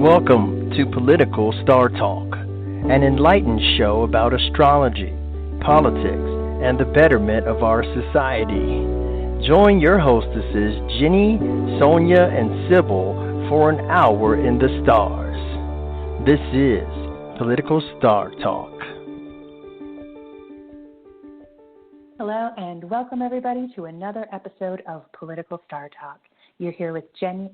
Welcome to Political Star Talk, an enlightened show about astrology, politics, and the betterment of our society. Join your hostesses, Jennie, Sonya, and Sibyl, for an hour in the stars. This is Political Star Talk. Hello, and welcome everybody to another episode of Political Star Talk. You're here with Jennie,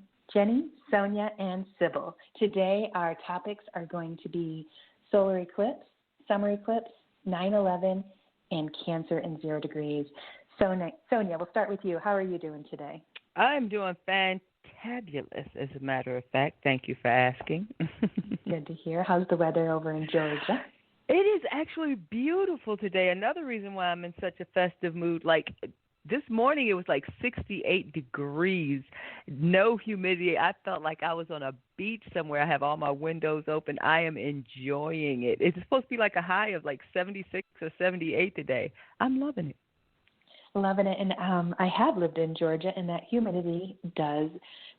Sonya, and Sibyl. Today, our topics are going to be solar eclipse, summer eclipse, 9/11, and Cancer in 0 degrees. Sonya, we'll start with you. How are you doing today? I'm doing fantabulous, as a matter of fact. Thank you for asking. Good to hear. How's the weather over in Georgia? It is actually beautiful today. Another reason why I'm in such a festive mood, like this morning it was like 68 degrees, no humidity. I felt like I was on a beach somewhere. I have all my windows open. I am enjoying it. It's supposed to be like a high of like 76 or 78 today. I'm loving it. Loving it. And I have lived in Georgia, and that humidity does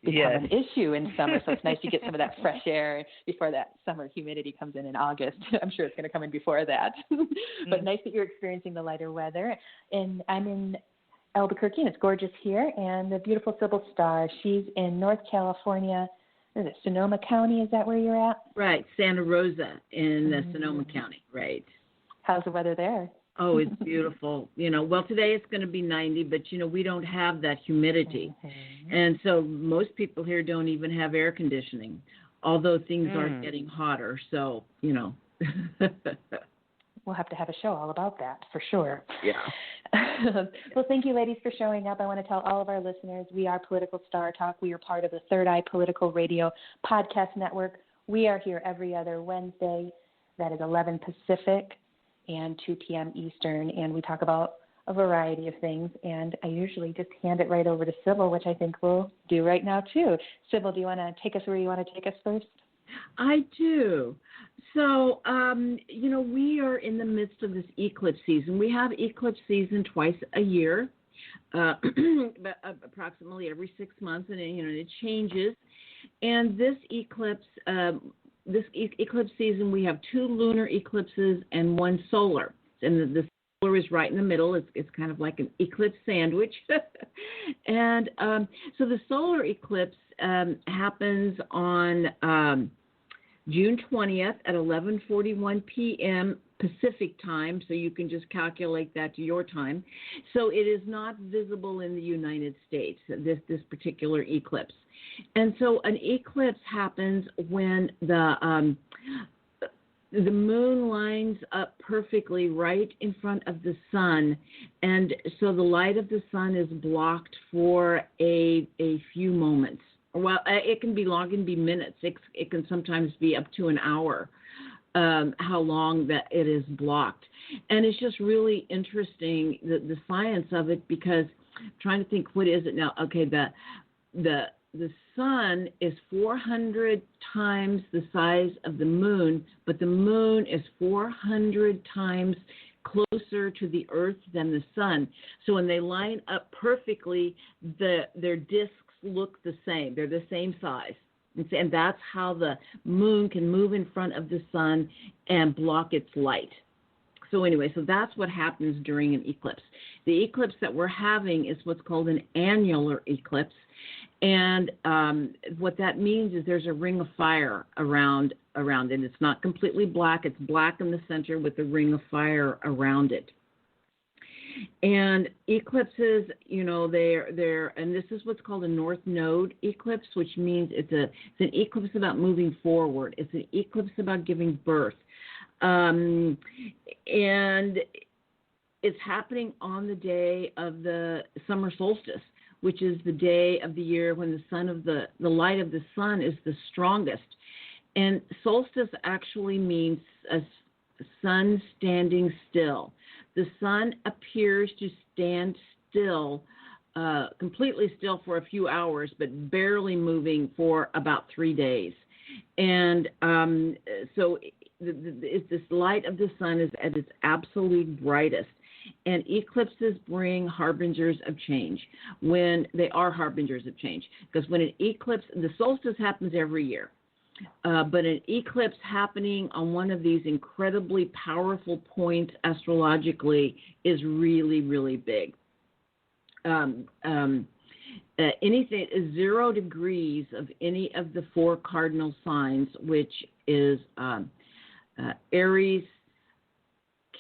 become an issue in summer. So it's nice to get some of that fresh air before that summer humidity comes in August. I'm sure it's going to come in before that. But nice that you're experiencing the lighter weather. And I'm in Albuquerque, and it's gorgeous here. And the beautiful Sibyl Star, she's in North California. Is it Sonoma County? Is that where you're at? Right, Santa Rosa in Sonoma County, right. How's the weather there? Oh, it's beautiful. Well, today it's going to be 90, but, we don't have that humidity. And so most people here don't even have air conditioning, although things are getting hotter. So, We'll have to have a show all about that, for sure. Yeah. Well, thank you, ladies, for showing up. I want to tell all of our listeners we are Political Star Talk. We are part of the Third Eye Political Radio Podcast Network. We are here every other Wednesday. That is 11 Pacific and 2 p.m. Eastern, and we talk about a variety of things, and I usually just hand it right over to Sibyl, which I think we'll do right now, too. Sibyl, do you want to take us where you want to take us first? I do. So, we are in the midst of this eclipse season. We have eclipse season twice a year, approximately every 6 months, and, it changes. And this eclipse season, we have 2 lunar eclipses and 1 solar. And the solar is right in the middle. It's kind of like an eclipse sandwich. And so the solar eclipse happens on June 20th at 11:41 p.m. Pacific time, so you can just calculate that to your time. So it is not visible in the United States, this particular eclipse. And so an eclipse happens when the moon lines up perfectly right in front of the sun, and so the light of the sun is blocked for a few moments. Well, it can be long, it can be minutes. It can sometimes be up to an hour, how long that it is blocked. And it's just really interesting, the science of it, because I'm trying to think, what is it now? Okay, the sun is 400 times the size of the moon, but the moon is 400 times closer to the earth than the sun. So when they line up perfectly, their disks look the same. They're the same size. And that's how the moon can move in front of the sun and block its light. So anyway, so that's what happens during an eclipse. The eclipse that we're having is what's called an annular eclipse. And what that means is there's a ring of fire around it. It's not completely black. It's black in the center with a ring of fire around it. And eclipses, they're and this is what's called a north node eclipse, which means it's an eclipse about moving forward. It's an eclipse about giving birth. And it's happening on the day of the summer solstice, which is the day of the year when the light of the sun is the strongest. And solstice actually means a sun standing still. The sun appears to stand still, completely still for a few hours, but barely moving for about 3 days. And so this light of the sun is at its absolute brightest. And eclipses bring harbingers of change when they are harbingers of change. Because when an eclipse, the solstice happens every year. But an eclipse happening on one of these incredibly powerful points astrologically is really, really big. Anything 0 degrees of any of the 4 cardinal signs, which is Aries,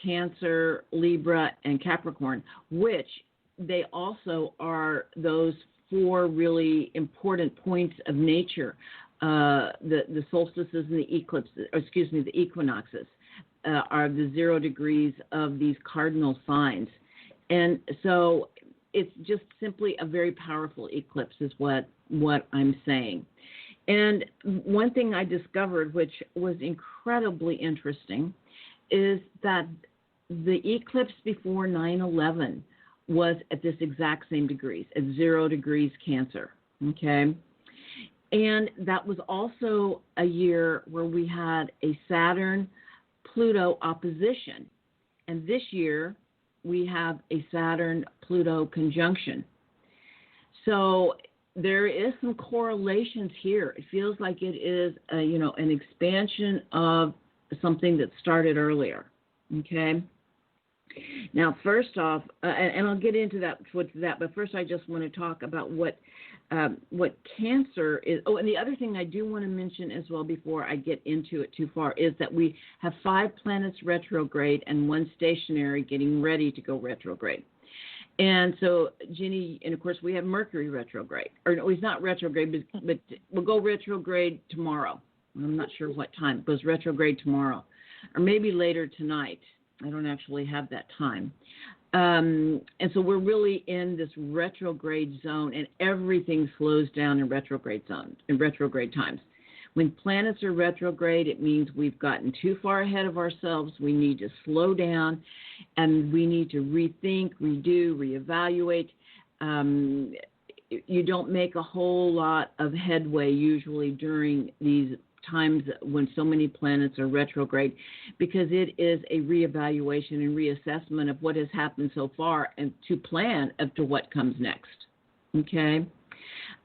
Cancer, Libra, and Capricorn, which they also are those 4 really important points of nature. The solstices and the eclipses, the equinoxes are the 0 degrees of these cardinal signs. And so it's just simply a very powerful eclipse is what I'm saying. And one thing I discovered, which was incredibly interesting, is that the eclipse before 9/11 was at this exact same degrees, at 0 degrees Cancer, okay? And that was also a year where we had a Saturn-Pluto opposition. And this year, we have a Saturn-Pluto conjunction. So there is some correlations here. It feels like it is, an expansion of something that started earlier, okay? Now, first off, and I'll get into that, but first I just want to talk about what Cancer is. Oh, and the other thing I do want to mention as well before I get into it too far is that we have 5 planets retrograde and 1 stationary getting ready to go retrograde. And so, Jennie, and of course we have Mercury retrograde. Or no, he's not retrograde, but we'll go retrograde tomorrow. I'm not sure what time. It goes retrograde tomorrow. Or maybe later tonight. I don't actually have that time. And so we're really in this retrograde zone, and everything slows down in retrograde times. When planets are retrograde, it means we've gotten too far ahead of ourselves. We need to slow down, and we need to rethink, redo, reevaluate. You don't make a whole lot of headway usually during these times when so many planets are retrograde, because it is a reevaluation and reassessment of what has happened so far and to plan as to what comes next. Okay?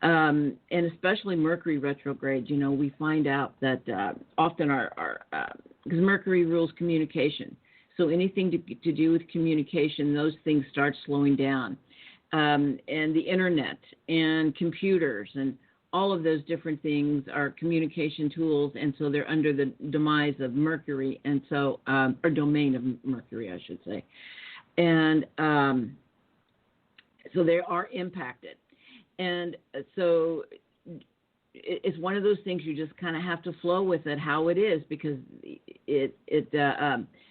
And especially Mercury retrograde, we find out that often because Mercury rules communication. So anything to do with communication, those things start slowing down. And the internet and computers and all of those different things are communication tools, and so they're under the demise of Mercury, and so or domain of Mercury, I should say, and so they are impacted, and so it's one of those things you just kind of have to flow with it how it is, because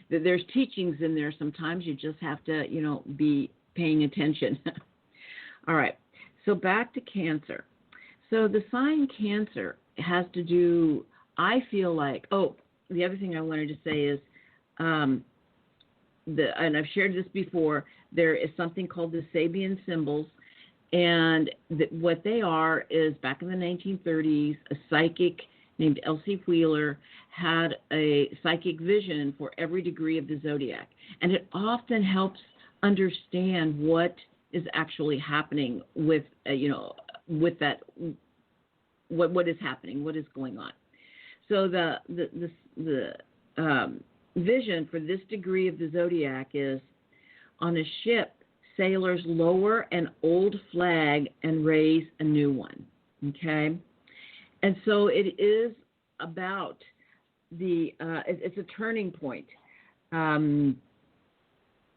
there's teachings in there. Sometimes you just have to be paying attention. All right, so back to Cancer. So the sign Cancer has to do, I feel like, the other thing I wanted to say is, and I've shared this before, there is something called the Sabian symbols, and what they are is back in the 1930s, a psychic named Elsie Wheeler had a psychic vision for every degree of the zodiac, and it often helps understand what is actually happening with, with that, what is happening, what is going on. So the vision for this degree of the zodiac is, on a ship, sailors lower an old flag and raise a new one. Okay, and so it is about it's a turning point.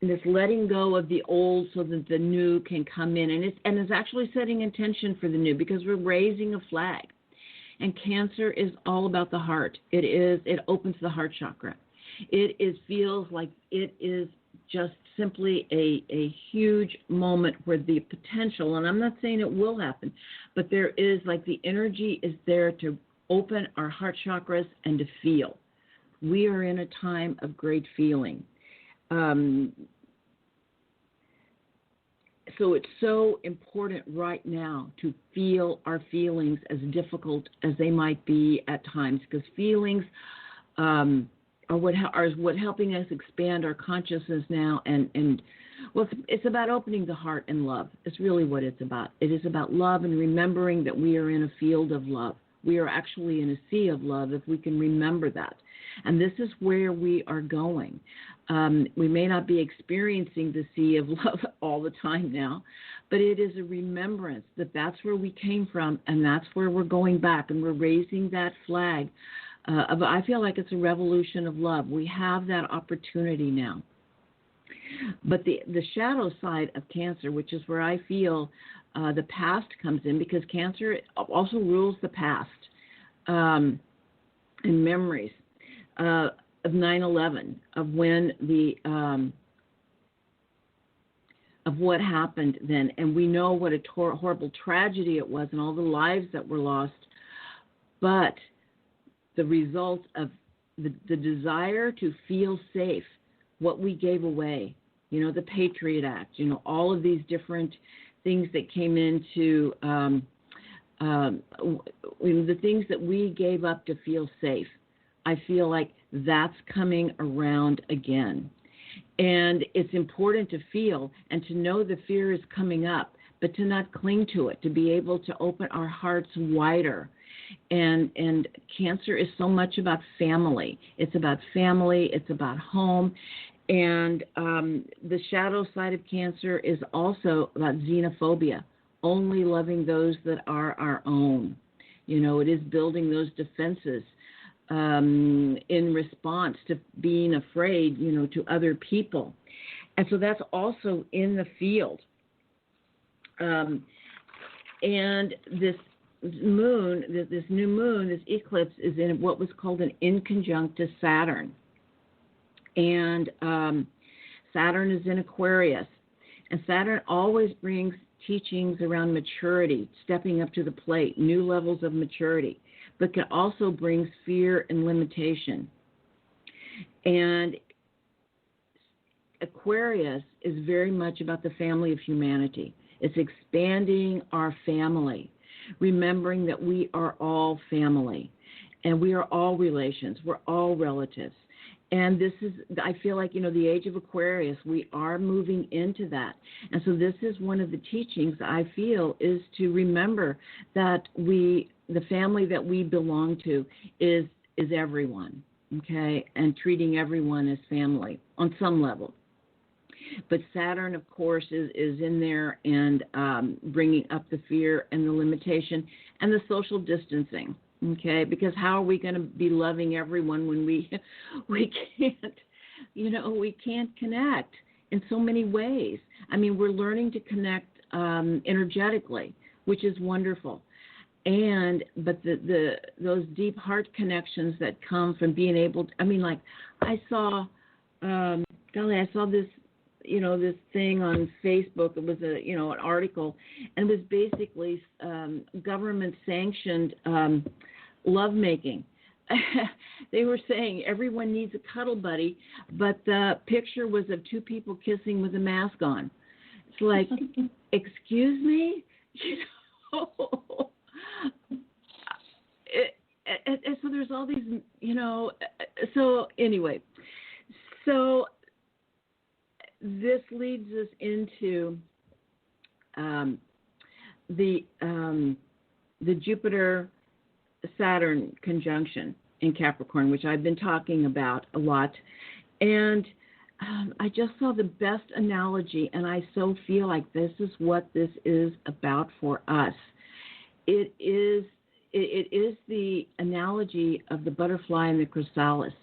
This letting go of the old so that the new can come in, and it's actually setting intention for the new, because we're raising a flag. And Cancer is all about the heart. It opens the heart chakra. It feels like it is just simply a huge moment where the potential, and I'm not saying it will happen, but there is, like, the energy is there to open our heart chakras and to feel. We are in a time of great feeling. So it's so important right now to feel our feelings, as difficult as they might be at times, because feelings are what helping us expand our consciousness now. And well, it's about opening the heart and love. It's really what it's about. It is about love and remembering that we are in a field of love. We are actually in a sea of love if we can remember that. And this is where we are going. We may not be experiencing the sea of love all the time now, but it is a remembrance that that's where we came from, and that's where we're going back, and we're raising that flag. I feel like it's a revolution of love. We have that opportunity now. But the shadow side of Cancer, which is where I feel the past comes in, because Cancer also rules the past and memories of 9/11, of when of what happened then. And we know what a horrible tragedy it was and all the lives that were lost. But the result of the desire to feel safe, what we gave away, the Patriot Act, all of these different things that came into the things that we gave up to feel safe. I feel like that's coming around again. And it's important to feel and to know the fear is coming up, but to not cling to it, to be able to open our hearts wider. And Cancer is so much about family. It's about family. It's about home. And the shadow side of Cancer is also about xenophobia, only loving those that are our own. It is building those defenses in response to being afraid, to other people. And so that's also in the field. And this moon, this new moon, this eclipse is in what was called an inconjunct to Saturn. And Saturn is in Aquarius. And Saturn always brings teachings around maturity, stepping up to the plate, new levels of maturity, but can also bring fear and limitation. And Aquarius is very much about the family of humanity. It's expanding our family, remembering that we are all family, and we are all relations. We're all relatives. And this is, I feel like, the age of Aquarius, we are moving into that. And so this is one of the teachings I feel is to remember that the family that we belong to is everyone, okay, and treating everyone as family on some level. But Saturn, of course, is in there and bringing up the fear and the limitation and the social distancing. Okay, because how are we going to be loving everyone when we can't, we can't connect in so many ways. I mean, we're learning to connect energetically, which is wonderful. But those deep heart connections that come from being able to, I saw this, this thing on Facebook. It was an article, and it was basically government sanctioned lovemaking. They were saying everyone needs a cuddle buddy, but the picture was of two people kissing with a mask on. It's like, excuse me, and so there's all these, So anyway, so this leads us into the Jupiter-Saturn conjunction in Capricorn, which I've been talking about a lot. And I just saw the best analogy, and I so feel like this is what this is about for us. It is the analogy of the butterfly and the chrysalis.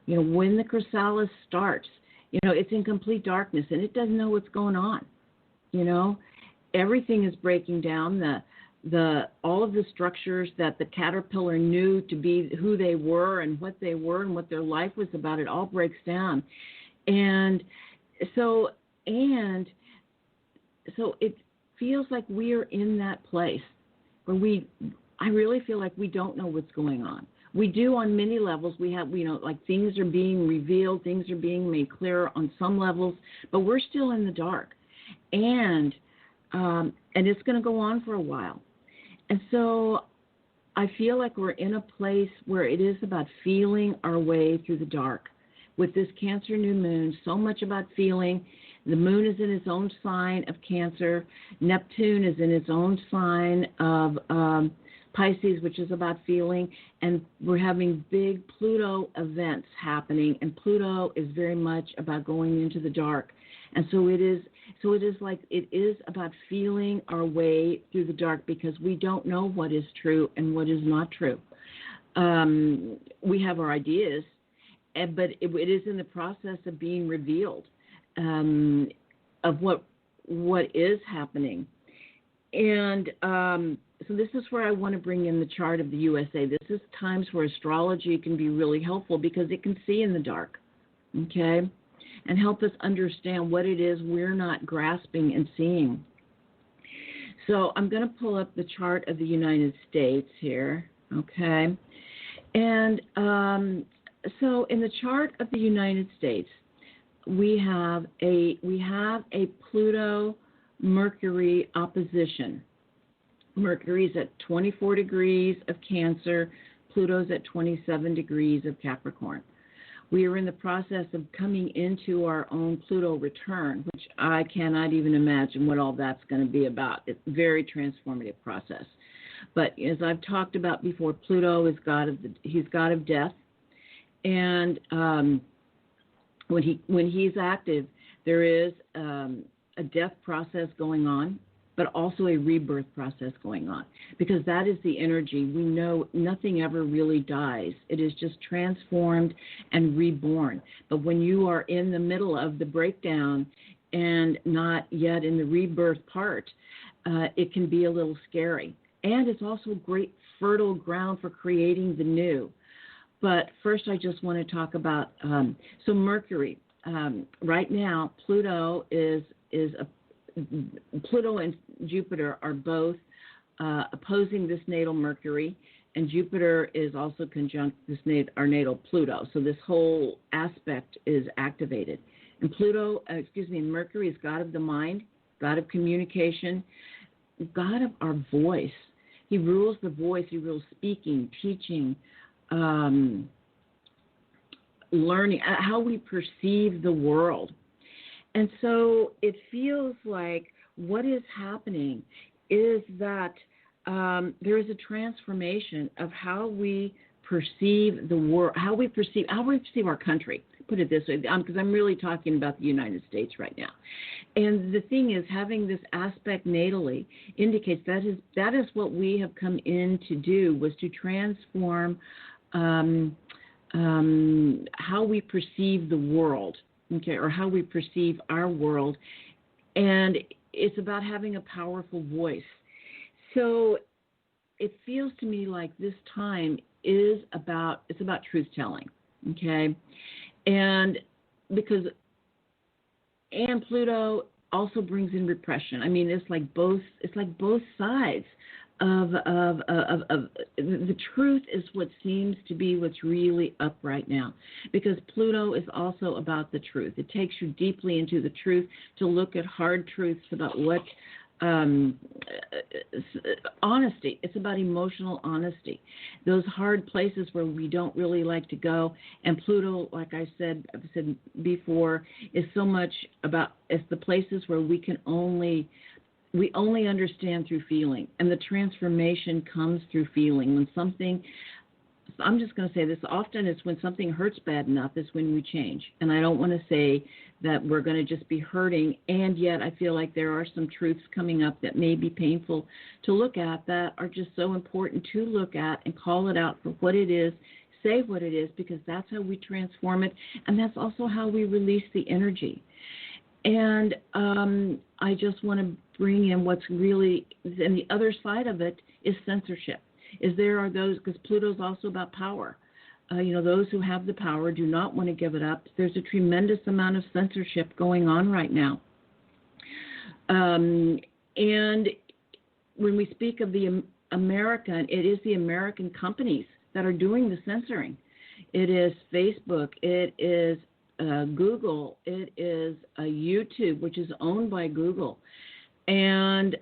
When the chrysalis starts, it's in complete darkness and it doesn't know what's going on. Everything is breaking down. All of the structures that the caterpillar knew to be who they were and what their life was about, it all breaks down. And so it feels like we are in that place where I really feel like we don't know what's going on. We do on many levels. We have, like things are being revealed, things are being made clearer on some levels, but we're still in the dark. And it's going to go on for a while. And so I feel like we're in a place where it is about feeling our way through the dark. With this Cancer new moon, so much about feeling. The moon is in its own sign of Cancer. Neptune is in its own sign of Pisces, which is about feeling, and we're having big Pluto events happening, and Pluto is very much about going into the dark. And so it is about feeling our way through the dark, because we don't know what is true and what is not true. We have our ideas, but it is in the process of being revealed of what is happening. And so this is where I want to bring in the chart of the USA. This is times where astrology can be really helpful, because it can see in the dark, okay, and help us understand what it is we're not grasping and seeing. So I'm going to pull up the chart of the United States here, okay. And so in the chart of the United States, we have a Pluto Mercury opposition. Mercury's at 24 degrees of Cancer, Pluto's at 27 degrees of Capricorn. We are in the process of coming into our own Pluto return, which I cannot even imagine what all that's going to be about. It's a very transformative process. But as I've talked about before, Pluto is he's god of death, and when he's active, there is a death process going on, but also a rebirth process going on, because that is the energy. We know nothing ever really dies. It is just transformed and reborn. But when you are in the middle of the breakdown and not yet in the rebirth part, it can be a little scary. And it's also great fertile ground for creating the new. But first, I just want to talk about, so Mercury. Right now, Pluto Pluto and Jupiter are both opposing this natal Mercury, and Jupiter is also conjunct our natal Pluto. So this whole aspect is activated. And Mercury is god of the mind, god of communication, god of our voice. He rules the voice. He rules speaking, teaching, learning, how we perceive the world. And so it feels like what is happening is that there is a transformation of how we perceive the world, how we perceive our country. Put it this way, because I'm really talking about the United States right now. And the thing is, having this aspect natally indicates that is what we have come in to do, was to transform how we perceive the world, okay, or how we perceive our world. And it's about having a powerful voice. So it feels to me like this time it's about truth telling, okay? And Pluto also brings in repression. I mean, it's like both sides of the truth is what seems to be what's really up right now, because Pluto is also about the truth. It takes you deeply into the truth to look at hard truths about what honesty. It's about emotional honesty. Those hard places where we don't really like to go. And Pluto, like I've said before, is so much about, it's the places where we only understand through feeling. And the transformation comes through feeling. When something, I'm just going to say this, often it's when something hurts bad enough is when we change. And I don't want to say that we're going to just be hurting, and yet I feel like there are some truths coming up that may be painful to look at, that are just so important to look at and call it out for what it is, say what it is, because that's how we transform it, and that's also how we release the energy. And I just want to bring in what's really, and the other side of it is censorship. There are those, because Pluto's also about power. Those who have the power do not want to give it up. There's a tremendous amount of censorship going on right now. And when we speak of the American, it is the American companies that are doing the censoring. It is Facebook. It is Google. It is YouTube, which is owned by Google. And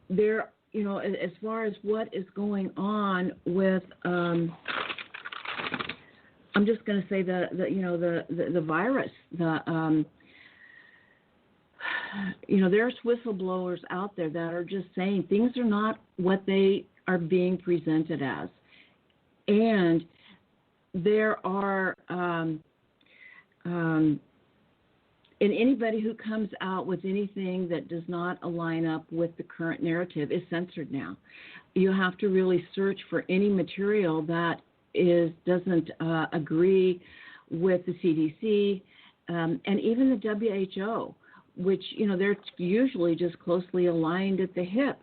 there, as far as what is going on with, I'm just going to say the virus, there's whistleblowers out there that are just saying things are not what they are being presented as. And there are, and anybody who comes out with anything that does not align up with the current narrative is censored now. You have to really search for any material that doesn't agree with the CDC and even the WHO, which, they're usually just closely aligned at the hip.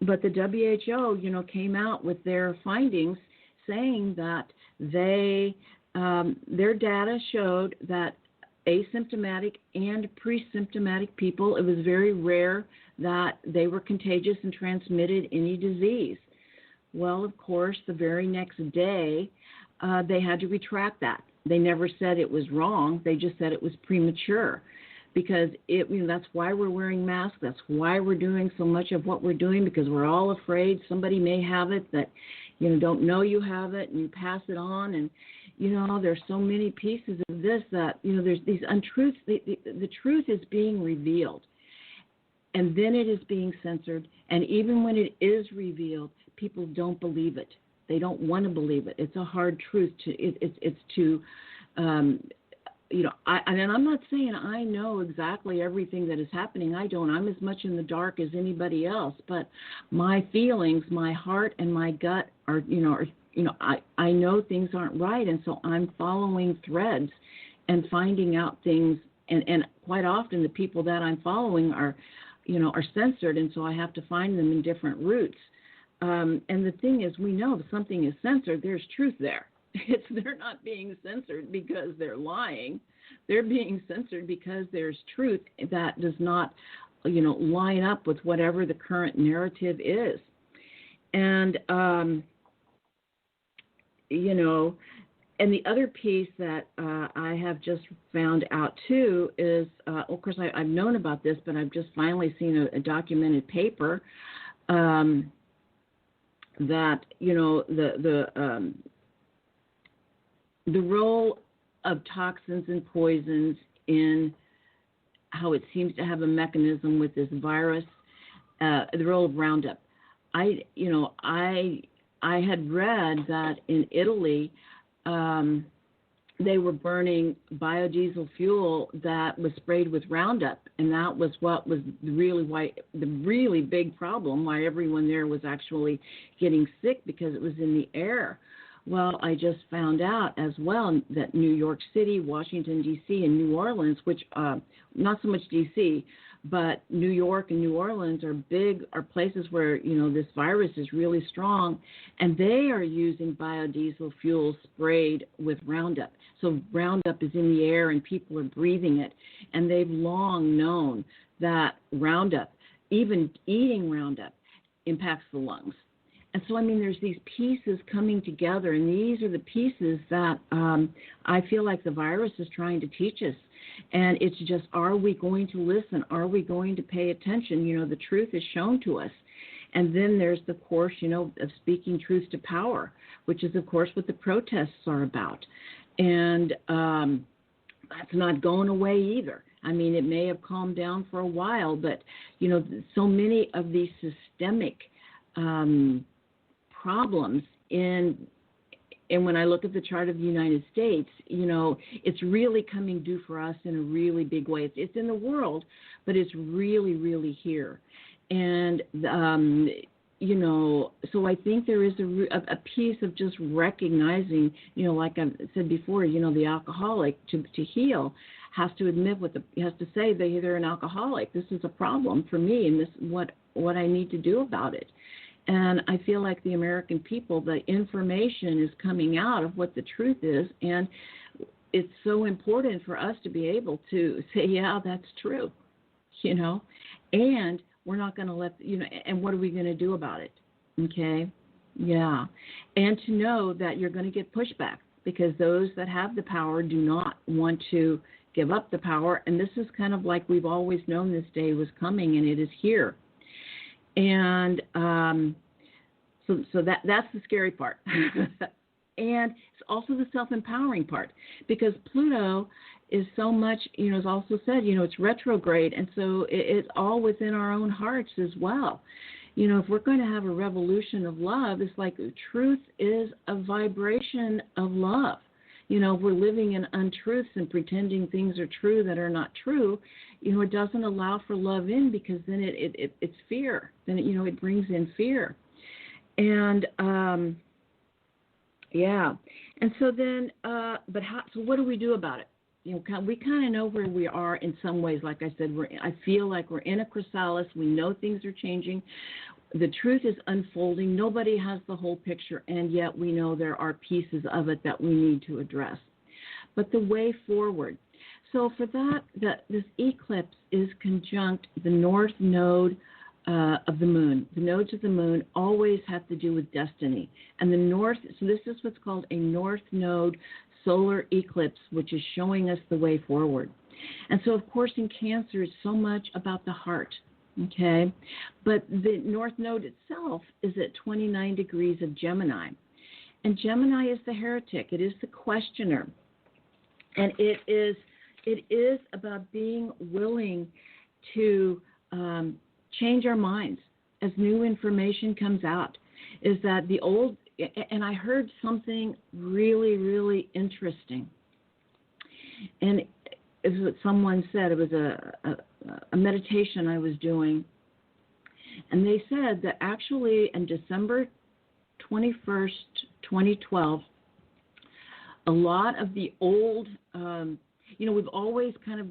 But the WHO, came out with their findings saying that their data showed that asymptomatic and pre-symptomatic people, it was very rare that they were contagious and transmitted any disease. Well, of course, the very next day, they had to retract that. They never said it was wrong. They just said it was premature, because that's why we're wearing masks. That's why we're doing so much of what we're doing, because we're all afraid somebody may have it that, don't know you have it, and you pass it on. And, there's so many pieces of this that, there's these untruths. The truth is being revealed, and then it is being censored. And even when it is revealed, people don't believe it. They don't want to believe it. It's a hard truth and I'm not saying I know exactly everything that is happening. I don't. I'm as much in the dark as anybody else. But my feelings, my heart, and my gut are, I know things aren't right, and so I'm following threads and finding out things. And quite often the people that I'm following are censored, and so I have to find them in different routes. And the thing is, we know if something is censored, there's truth there. They're not being censored because they're lying. They're being censored because there's truth that does not, line up with whatever the current narrative is. And, and the other piece that I have just found out too is, of course, I've known about this, but I've just finally seen a documented paper that, the role of toxins and poisons in how it seems to have a mechanism with this virus, the role of Roundup. I had read that in Italy, they were burning biodiesel fuel that was sprayed with Roundup, and that was what was the really big problem, why everyone there was actually getting sick, because it was in the air. Well, I just found out as well that New York City, Washington, D.C., and New Orleans, which not so much D.C., but New York and New Orleans are places where, this virus is really strong, and they are using biodiesel fuel sprayed with Roundup. So Roundup is in the air and people are breathing it, and they've long known that Roundup, even eating Roundup, impacts the lungs. And so, there's these pieces coming together, and these are the pieces that I feel like the virus is trying to teach us. And it's just, are we going to listen? Are we going to pay attention? The truth is shown to us. And then there's the course, of speaking truth to power, which is, of course, what the protests are about. And that's not going away either. It may have calmed down for a while, but, so many of these systemic problems and when I look at the chart of the United States, it's really coming due for us in a really big way. It's in the world, but it's really, really here. And, so I think there is a piece of just recognizing, like I said before, the alcoholic to heal has to admit has to say they're an alcoholic. This is a problem for me, and this is what I need to do about it. And I feel like the American people, the information is coming out of what the truth is, and it's so important for us to be able to say, yeah, that's true, and we're not going to let, and what are we going to do about it, okay? Yeah, and to know that you're going to get pushback, because those that have the power do not want to give up the power, and this is kind of like we've always known this day was coming, and it is here. And so that's the scary part. And it's also the self-empowering part, because Pluto is so much, as also said, it's retrograde. And so it's all within our own hearts as well. If we're going to have a revolution of love, it's like truth is a vibration of love. If we're living in untruths and pretending things are true that are not true, it doesn't allow for love in, because then it's fear. Then, it brings in fear. And, And so then, so what do we do about it? We kind of know where we are in some ways. Like I said, I feel like we're in a chrysalis. We know things are changing. The truth is unfolding. Nobody has the whole picture, and yet we know there are pieces of it that we need to address. But the way forward. So for that this eclipse is conjunct the north node of the moon. The nodes of the moon always have to do with destiny. And the north, so this is what's called a north node solar eclipse, which is showing us the way forward. And so, of course, in Cancer, it's so much about the heart, okay? But the north node itself is at 29 degrees of Gemini. And Gemini is the heretic. It is the questioner. And it is about being willing to change our minds as new information comes out. Is that the old, and I heard something really, really interesting. And it was what someone said. It was a meditation I was doing. And they said that actually in December 21st, 2012, a lot of the old, we've always kind of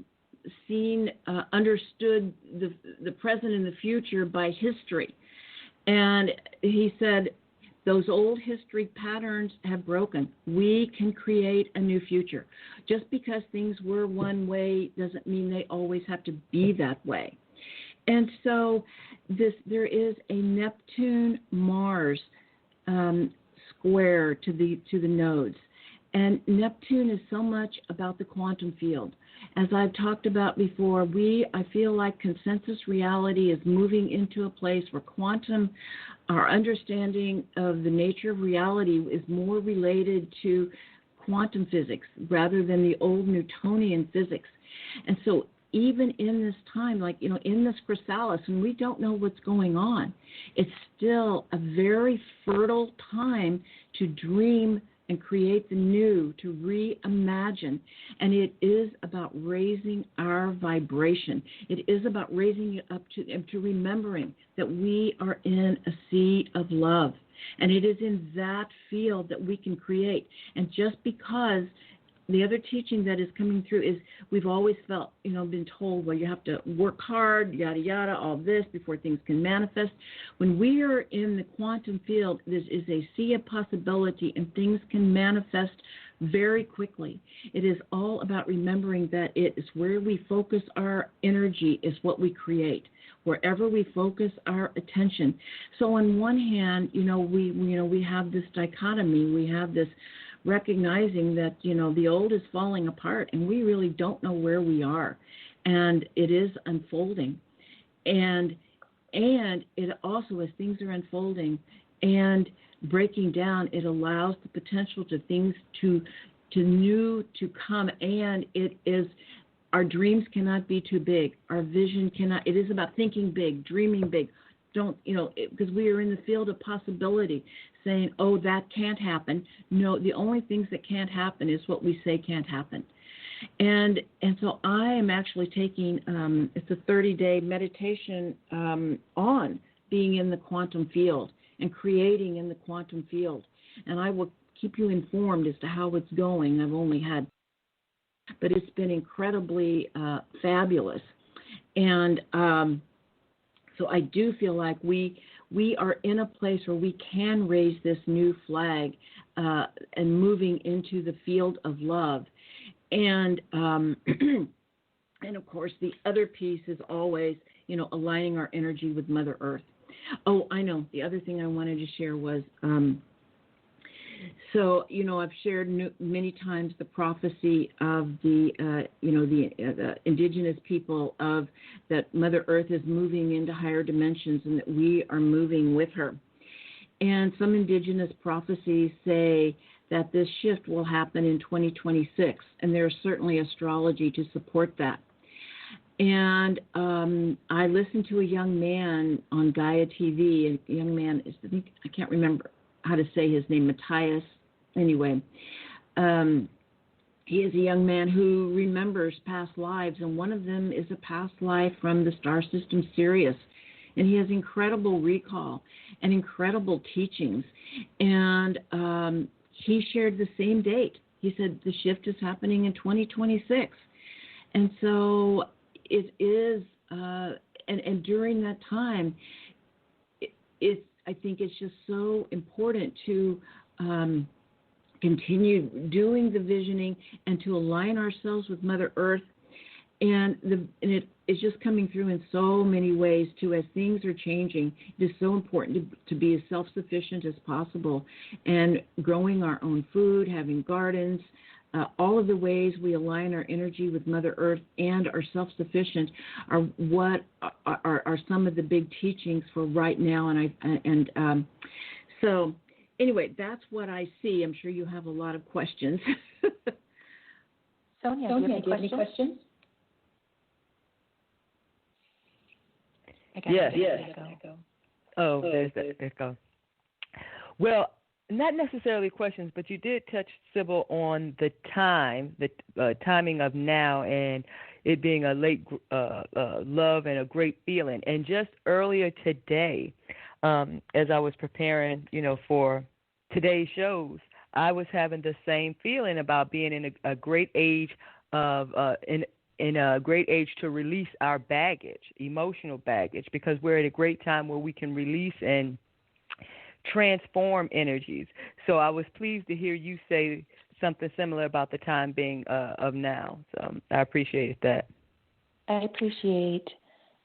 seen, understood the present and the future by history. And he said, those old history patterns have broken. We can create a new future. Just because things were one way doesn't mean they always have to be that way. And so there is a Neptune-Mars square to the nodes. And Neptune is so much about the quantum field. As I've talked about before, I feel like consensus reality is moving into a place where our understanding of the nature of reality is more related to quantum physics rather than the old Newtonian physics. And so even in this time, in this chrysalis, and we don't know what's going on, it's still a very fertile time to dream and create the new, to reimagine. And it is about raising our vibration. It is about raising it up to remembering that we are in a sea of love. And it is in that field that we can create. And just because the other teaching that is coming through is we've always felt, been told, well, you have to work hard, yada, yada, all this before things can manifest. When we are in the quantum field, this is a sea of possibility and things can manifest very quickly. It is all about remembering that it is where we focus our energy is what we create, wherever we focus our attention. So on one hand, we have this dichotomy, we have this recognizing that, the old is falling apart and we really don't know where we are. And it is unfolding. And it also, as things are unfolding and breaking down, it allows the potential to things to come. And it is, our dreams cannot be too big. Our vision cannot, it is about thinking big, dreaming big. Because we are in the field of possibility, saying, oh, that can't happen. No, the only things that can't happen is what we say can't happen. And so I am actually taking, it's a 30-day meditation on being in the quantum field and creating in the quantum field. And I will keep you informed as to how it's going. I've only had, but it's been incredibly fabulous. And so I do feel like we are in a place where we can raise this new flag and moving into the field of love. And and of course, the other piece is always, aligning our energy with Mother Earth. Oh, I know. The other thing I wanted to share was, I've shared many times the prophecy of the indigenous people of that Mother Earth is moving into higher dimensions and that we are moving with her. And some indigenous prophecies say that this shift will happen in 2026, and there's certainly astrology to support that. And I listened to a young man on Gaia TV. A young man, I can't remember how to say his name, Matthias. Anyway, he is a young man who remembers past lives, and one of them is a past life from the star system Sirius. And he has incredible recall and incredible teachings. And he shared the same date. He said the shift is happening in 2026. And so it is, and during that time, I think it's just so important to continue doing the visioning and to align ourselves with Mother Earth. And it is just coming through in so many ways, too, as things are changing. It is so important to be as self-sufficient as possible and growing our own food, having gardens, all of the ways we align our energy with Mother Earth and are self-sufficient are what are some of the big teachings for right now. So anyway, that's what I see. I'm sure you have a lot of questions. Sonya, do you have any questions? Yes. Oh, there's that echo. Well, not necessarily questions, but you did touch, Sibyl, on the timing of now and it being a late love and a great feeling. And just earlier today, as I was preparing, for today's shows, I was having the same feeling about being in a great age of in a great age to release our baggage, emotional baggage, because we're at a great time where we can release and transform energies. So I was pleased to hear you say something similar about the time being of now. So I appreciate that. I appreciate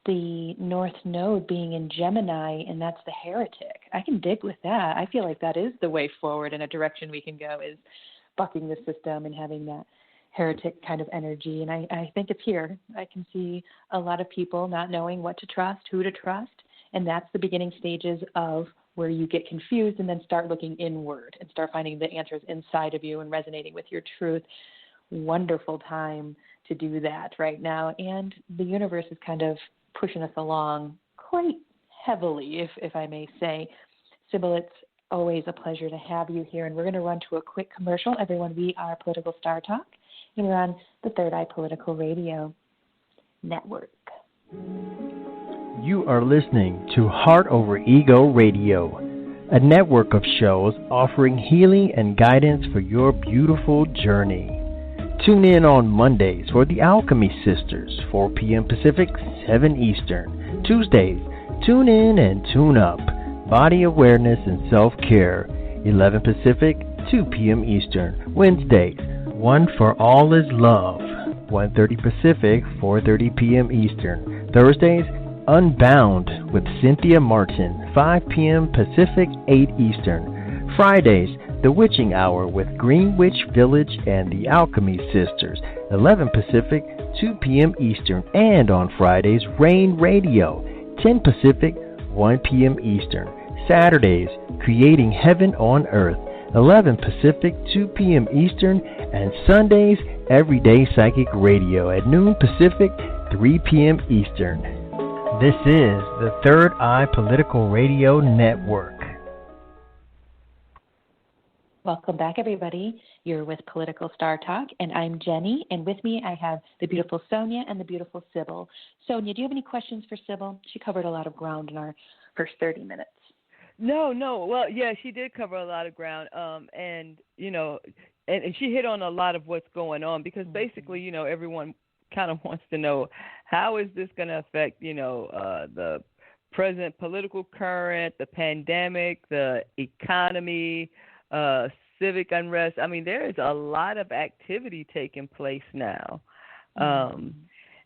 the North Node being in Gemini, and that's the heretic. I can dig with that. I feel like that is the way forward and a direction we can go, is bucking the system and having that heretic kind of energy. And I think it's here. I can see a lot of people not knowing what to trust, who to trust, and that's the beginning stages of where you get confused and then start looking inward and start finding the answers inside of you and resonating with your truth. Wonderful time to do that right now. And the universe is kind of pushing us along quite heavily, if I may say. Sibyl, it's always a pleasure to have you here. And we're going to run to a quick commercial. Everyone, we are Political Star Talk, and we're on the Third Eye Political Radio Network. You are listening to Heart Over Ego Radio, a network of shows offering healing and guidance for your beautiful journey. Tune in on Mondays for the Alchemy Sisters, 4 p.m. Pacific, 7 Eastern. Tuesdays, tune in and tune up. Body Awareness and Self-Care, 11 Pacific, 2 p.m. Eastern. Wednesdays, One for All is Love, 1:30 Pacific, 4:30 p.m. Eastern. Thursdays, Unbound with Cynthia Martin, 5 p.m. Pacific, 8 Eastern. Fridays, The Witching Hour with Green Witch Village and the Alchemy Sisters, 11 Pacific, 2 p.m. Eastern. And on Fridays, Rain Radio, 10 Pacific, 1 p.m. Eastern. Saturdays, Creating Heaven on Earth, 11 Pacific, 2 p.m. Eastern. And Sundays, Everyday Psychic Radio at noon Pacific, 3 p.m. Eastern. This is the Third Eye Political Radio Network. Welcome back, everybody. You're with Political Star Talk, and I'm Jennie, and with me I have the beautiful Sonya and the beautiful Sibyl. Sonya, do you have any questions for Sibyl? She covered a lot of ground in our first 30 minutes. No. Well, yeah, she did cover a lot of ground, and she hit on a lot of what's going on, because basically, everyone kind of wants to know, how is this going to affect, the present political current, the pandemic, the economy, civic unrest. I mean, there is a lot of activity taking place now. And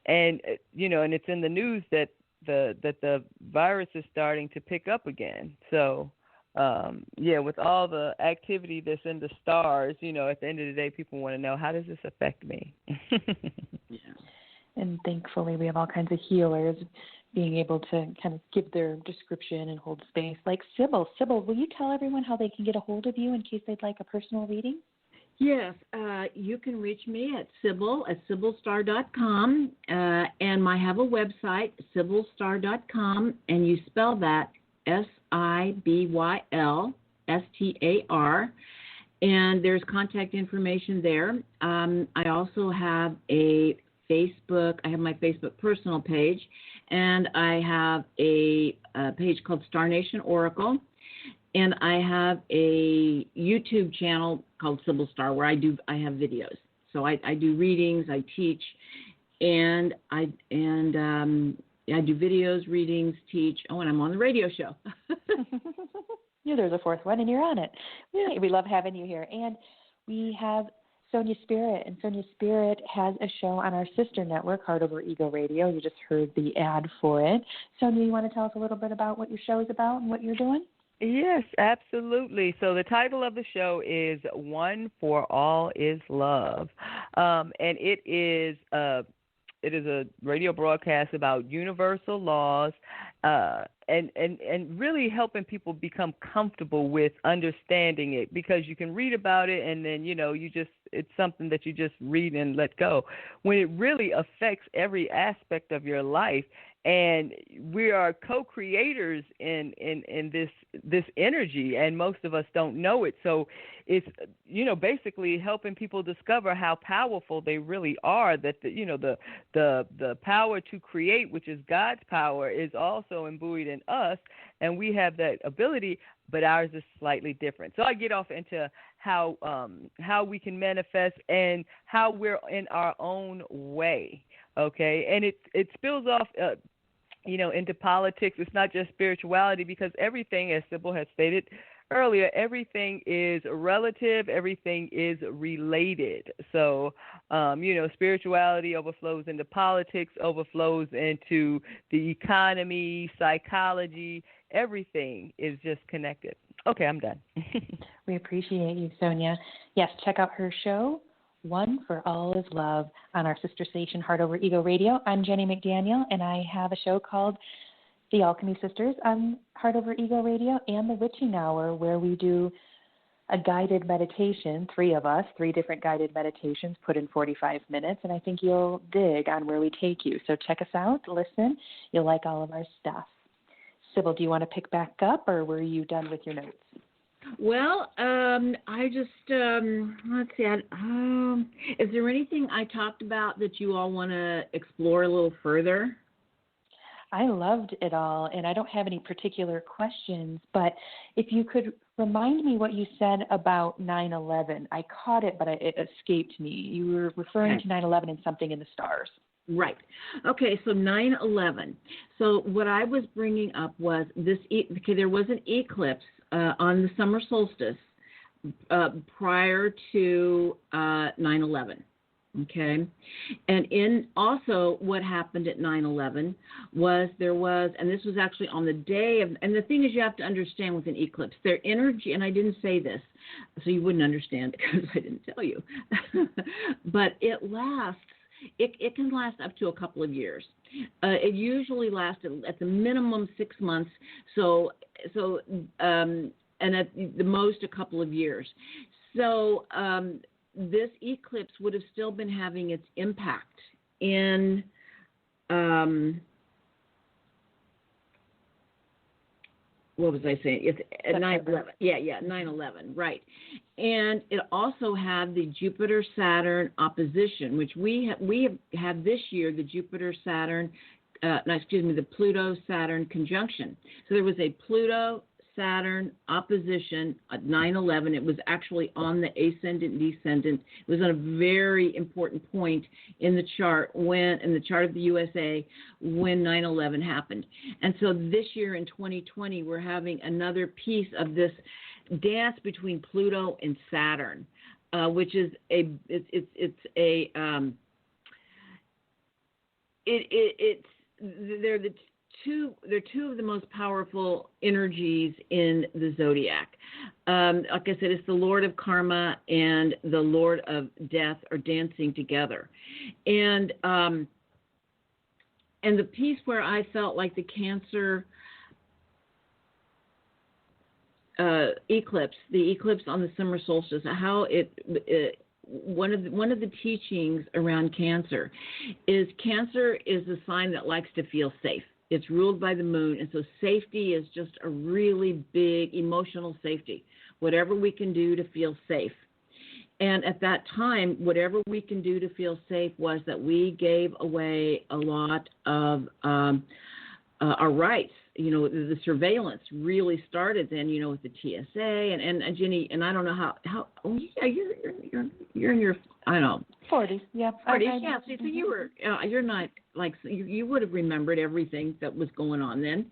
it's in the news that the virus is starting to pick up again. So, with all the activity that's in the stars, at the end of the day, people want to know, how does this affect me? Yeah. And thankfully, we have all kinds of healers being able to kind of give their description and hold space. Like Sibyl. Sibyl, will you tell everyone how they can get a hold of you in case they'd like a personal reading? Yes, you can reach me at Sibyl at sibylstar.com, and I have a website, sibylstar.com, and you spell that SIBYLSTAR, and there's contact information there. I also have a Facebook. I have my Facebook personal page, and I have a page called Star Nation Oracle. And I have a YouTube channel called Sibyl Star where I have videos. So I do readings, I teach, and I do videos, readings, teach. Oh, and I'm on the radio show. Yeah, there's a fourth one, and you're on it. We love having you here. And we have Sonya Spirit, and Sonya Spirit has a show on our sister network, Heart Over Ego Radio. You just heard the ad for it. Sonya, you want to tell us a little bit about what your show is about and what you're doing? Yes, absolutely. So the title of the show is One for All is Love, and it is a radio broadcast about universal laws and really helping people become comfortable with understanding it, because you can read about it and then, it's something that you just read and let go, when it really affects every aspect of your life. And we are co-creators in this energy, and most of us don't know it. So it's, basically helping people discover how powerful they really are, that the power to create, which is God's power, is also imbued in us, and we have that ability, but ours is slightly different. So I get off into how we can manifest and how we're in our own way. Okay, and it spills off, into politics. It's not just spirituality, because everything, as Sibyl has stated earlier, everything is relative, everything is related. So, spirituality overflows into politics, overflows into the economy, psychology. Everything is just connected. Okay, I'm done. We appreciate you, Sonya. Yes, check out her show, One for All is Love, on our sister station, Heart Over Ego Radio. I'm Jennie McDaniel, and I have a show called The Alchemy Sisters on Heart Over Ego Radio, and The Witching Hour, where we do a guided meditation, three different guided meditations put in 45 minutes, and I think you'll dig on where we take you. So check us out, listen. You'll like all of our stuff. Sibyl, do you want to pick back up, or were you done with your notes? Well, I just, let's see, is there anything I talked about that you all want to explore a little further? I loved it all, and I don't have any particular questions, but if you could remind me what you said about 9/11. I caught it, but it escaped me. You were referring to 9/11 and something in the stars. Right. Okay, so 9/11. So what I was bringing up was there was an eclipse on the summer solstice prior to 9/11. Okay, and also what happened at 9/11 was and this was actually on the day of, and the thing is, you have to understand with an eclipse, their energy, and I didn't say this, so you wouldn't understand because I didn't tell you, but it lasts. It can last up to a couple of years. It usually lasts at the minimum 6 months. And at the most a couple of years. So this eclipse would have still been having its impact in what was I saying? It's at 9/11. Yeah, 9/11, right. And it also had the Jupiter-Saturn opposition, which we have had this year, the Jupiter-Saturn, the Pluto-Saturn conjunction. So there was a Pluto-Saturn opposition at 9/11. It was actually on the ascendant-descendant. It was on a very important point in the chart in the chart of the USA when 9/11 happened. And so this year in 2020, we're having another piece of this dance between Pluto and Saturn, which is they're two of the most powerful energies in the zodiac. Like I said, it's the Lord of Karma and the Lord of Death are dancing together. And and the piece where I felt like the Cancer eclipse, the eclipse on the summer solstice, how one of the teachings around Cancer is a sign that likes to feel safe. It's ruled by the moon, and so safety is just a really big emotional safety. Whatever we can do to feel safe. And at that time, whatever we can do to feel safe was that we gave away a lot of our rights. You know, the surveillance really started then, you know, with the TSA and Jennie, and I don't know how oh yeah, you're in your, I don't know. 40s, yeah. 40s, yeah. So you were, you're not like, you would have remembered everything that was going on then.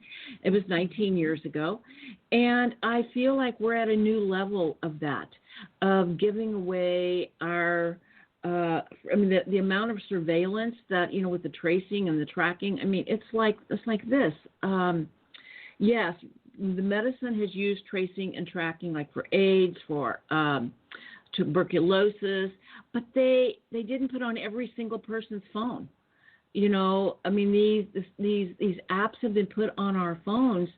It was 19 years ago. And I feel like we're at a new level of that, of giving away our, the amount of surveillance that, you know, with the tracing and the tracking, I mean, it's like this. Yes, the medicine has used tracing and tracking, like for AIDS, for tuberculosis, but they didn't put on every single person's phone. You know, I mean, these apps have been put on our phones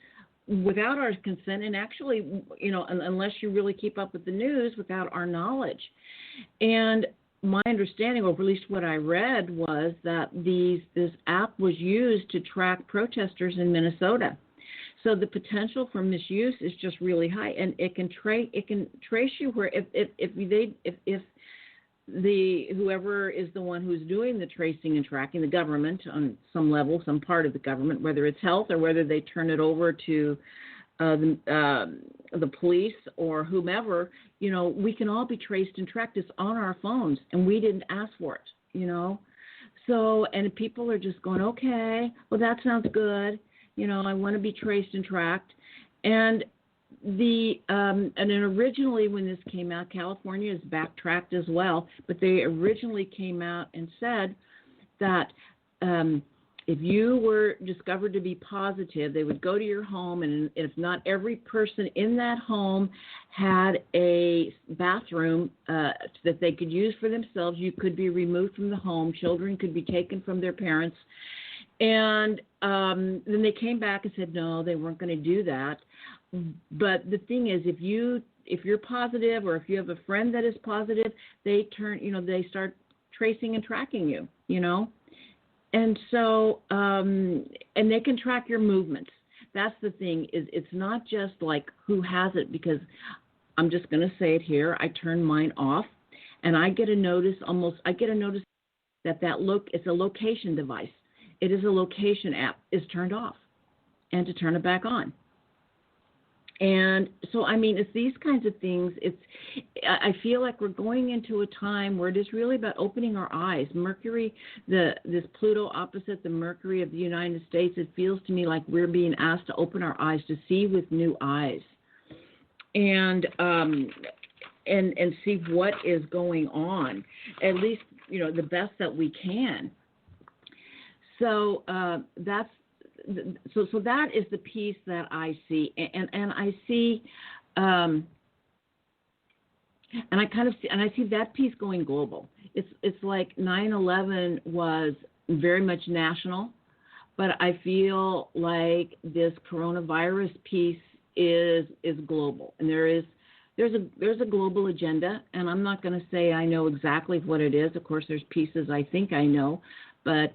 without our consent, and actually, you know, unless you really keep up with the news, without our knowledge. And my understanding, or at least what I read, was that this app was used to track protesters in Minnesota. So the potential for misuse is just really high, and it can trace you where if whoever is the one who's doing the tracing and tracking, the government on some level, some part of the government, whether it's health or whether they turn it over to the police or whomever, you know, we can all be traced and tracked. It's on our phones, and we didn't ask for it, you know. So, and people are just going, okay, well, that sounds good. You know, I want to be traced and tracked. And and then originally when this came out, California has backtracked as well, but they originally came out and said that if you were discovered to be positive, they would go to your home, and if not every person in that home had a bathroom that they could use for themselves, you could be removed from the home. Children could be taken from their parents. And then they came back and said, no, they weren't going to do that. But the thing is, if you're positive, or if you have a friend that is positive, they start tracing and tracking you, you know. And so, and they can track your movements. That's the thing, is it's not just like who has it, because I'm just going to say it here. I turn mine off, and I get a notice that it's a location device. It is a location app is turned off, and to turn it back on. And so, I mean, it's these kinds of things. I feel like we're going into a time where it is really about opening our eyes. Mercury, this Pluto opposite the Mercury of the United States, it feels to me like we're being asked to open our eyes, to see with new eyes, and see what is going on, at least, you know, the best that we can. So that is the piece that I see, and I see, and I see that piece going global. It's like 9/11 was very much national, but I feel like this coronavirus piece is global, and there's a global agenda, and I'm not going to say I know exactly what it is. Of course, there's pieces I think I know. But,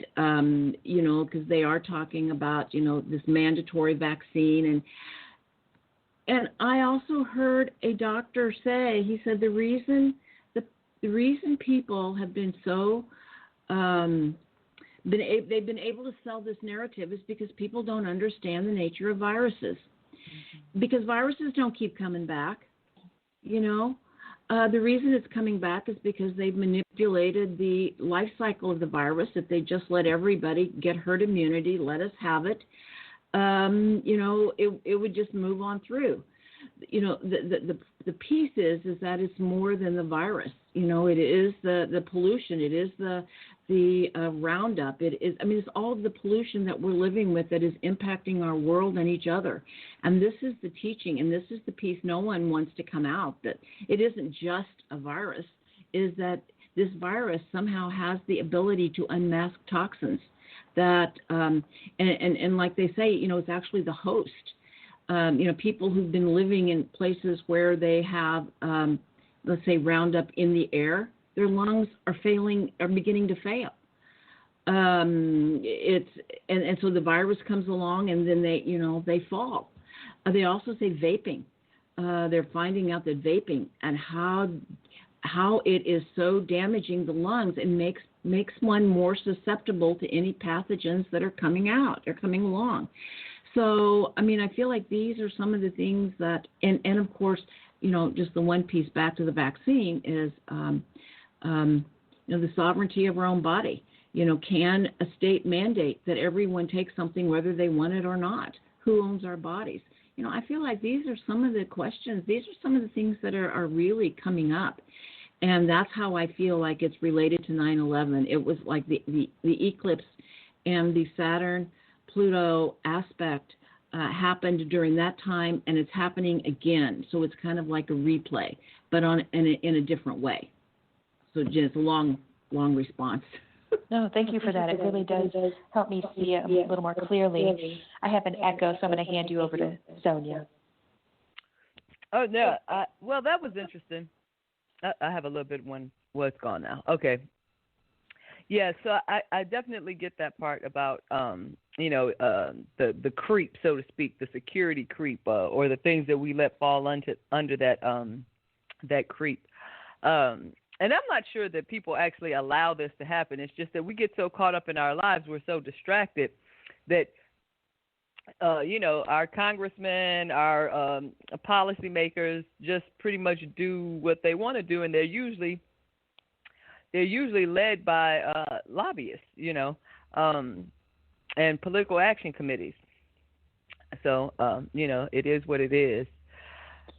you know, because they are talking about, you know, this mandatory vaccine. And I also heard a doctor say, he said the reason people have been so, they've been able to sell this narrative is because people don't understand the nature of viruses. Mm-hmm. Because viruses don't keep coming back, you know. The reason it's coming back is because they've manipulated the life cycle of the virus. If they just let everybody get herd immunity, let us have it, you know, it would just move on through. You know, the piece is that it's more than the virus. You know, it is the pollution. It is the Roundup. It is, I mean, it's all of the pollution that we're living with that is impacting our world and each other. And this is the teaching, and this is the piece no one wants to come out, that it isn't just a virus, is that this virus somehow has the ability to unmask toxins that, and like they say, it's actually the host. People who've been living in places where they have, let's say, Roundup in the air, their lungs are beginning to fail. And so the virus comes along, and then they fall. They also say vaping. They're finding out that vaping and how it is so damaging the lungs and makes one more susceptible to any pathogens that are coming along. So, I feel like these are some of the things that, and of course, just the one piece back to the vaccine is, the sovereignty of our own body. Can a state mandate that everyone take something whether they want it or not? Who owns our bodies? I feel like these are some of the questions. These are some of the things that are really coming up. And that's how I feel like it's related to 9/11. It was like the eclipse and the Saturn-Pluto aspect happened during that time, and it's happening again. So it's kind of like a replay, but in a different way. So, Jen, it's a long response. No, thank you for that. It really does help me see it a little more clearly. I have an echo, so I'm going to hand you over to Sonya. Oh, no. Well, that was interesting. I have a little bit one. Well, it's gone now. Okay. Yeah, so I definitely get that part about, the creep, so to speak, the security creep, or the things that we let fall under that creep. And I'm not sure that people actually allow this to happen. It's just that we get so caught up in our lives, we're so distracted that, our congressmen, our policymakers just pretty much do what they want to do, and they're usually led by lobbyists, and political action committees. So, it is what it is.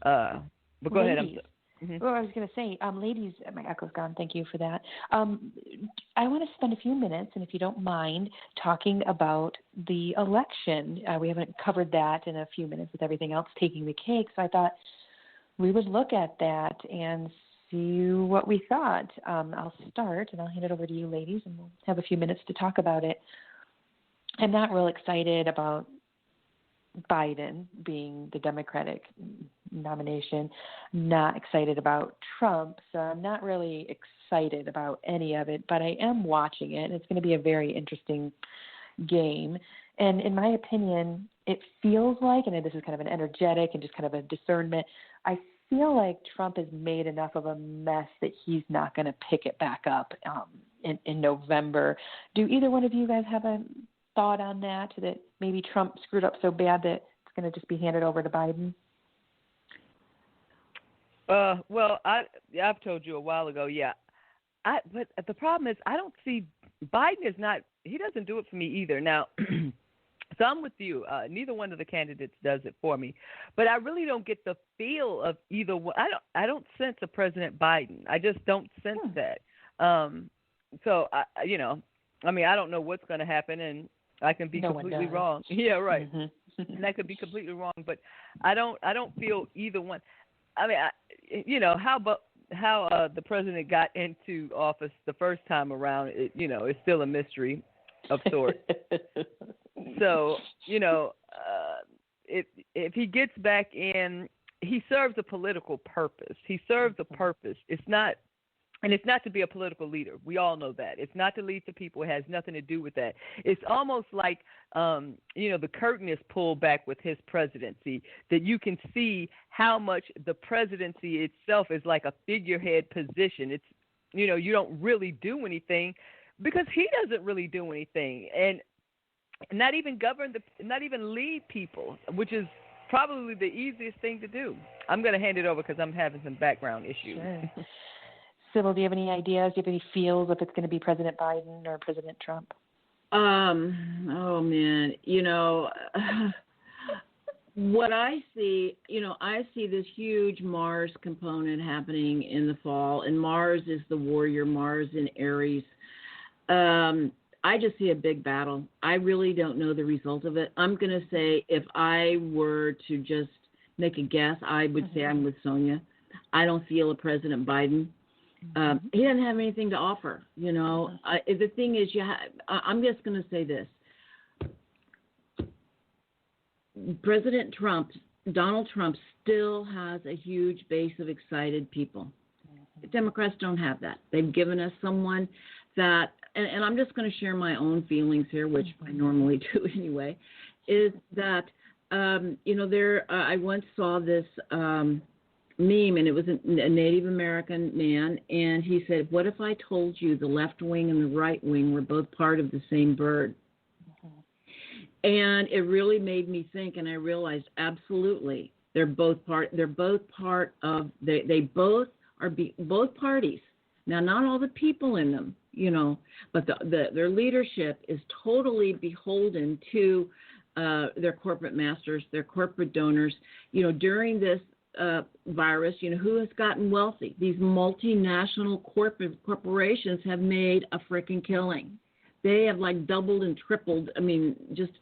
But go ahead. Mm-hmm. Well, I was going to say, ladies, my echo's gone. Thank you for that. I want to spend a few minutes, and if you don't mind, talking about the election. We haven't covered that in a few minutes with everything else taking the cake, so I thought we would look at that and see what we thought. I'll start, and I'll hand it over to you, ladies, and we'll have a few minutes to talk about it. I'm not real excited about Biden being the Democratic nomination. Not excited about Trump, so I'm not really excited about any of it, but I am watching it, and it's going to be a very interesting game. And in my opinion, it feels like, and this is kind of an energetic and just kind of a discernment, I feel like Trump has made enough of a mess that he's not going to pick it back up in November. Do either one of you guys have a thought on that maybe Trump screwed up so bad that it's going to just be handed over to Biden? Well, I've told you a while ago, yeah. But the problem is I don't see Biden he doesn't do it for me either. Now, so I'm with you. Neither one of the candidates does it for me. But I really don't get the feel of either one. I don't sense a President Biden. I just don't sense that. So, I don't know what's going to happen, and I can be completely wrong. Yeah, right. Mm-hmm. And I could be completely wrong, but I don't feel either one. I mean, how the president got into office the first time around, it's still a mystery of sorts. So, if he gets back in, he serves a political purpose. He serves a purpose. It's not to be a political leader. We all know that. It's not to lead to people. It has nothing to do with that. It's almost like, the curtain is pulled back with his presidency, that you can see how much the presidency itself is like a figurehead position. It's, you don't really do anything because he doesn't really do anything, and not even lead people, which is probably the easiest thing to do. I'm going to hand it over because I'm having some background issues. Sure. Sybil, do you have any ideas? Do you have any feels if it's going to be President Biden or President Trump? Oh man, what I see, I see this huge Mars component happening in the fall, and Mars is the warrior, Mars in Aries. I just see a big battle. I really don't know the result of it. I'm going to say, if I were to just make a guess, I would say I'm with Sonya. I don't feel a President Biden. He doesn't have anything to offer. You know, the thing is, I'm just going to say this: President Trump, Donald Trump, still has a huge base of excited people. The Democrats don't have that. They've given us someone that, and I'm just going to share my own feelings here, which I normally do anyway, is that, I once saw this meme, and it was a Native American man, and he said, what if I told you the left wing and the right wing were both part of the same bird? And it really made me think, and I realized absolutely they're both part of, they both are both parties. Now, not all the people in them, but their leadership is totally beholden to their corporate masters, their corporate donors. During this virus, who has gotten wealthy? These multinational corporations have made a freaking killing. They have like doubled and tripled. I mean, just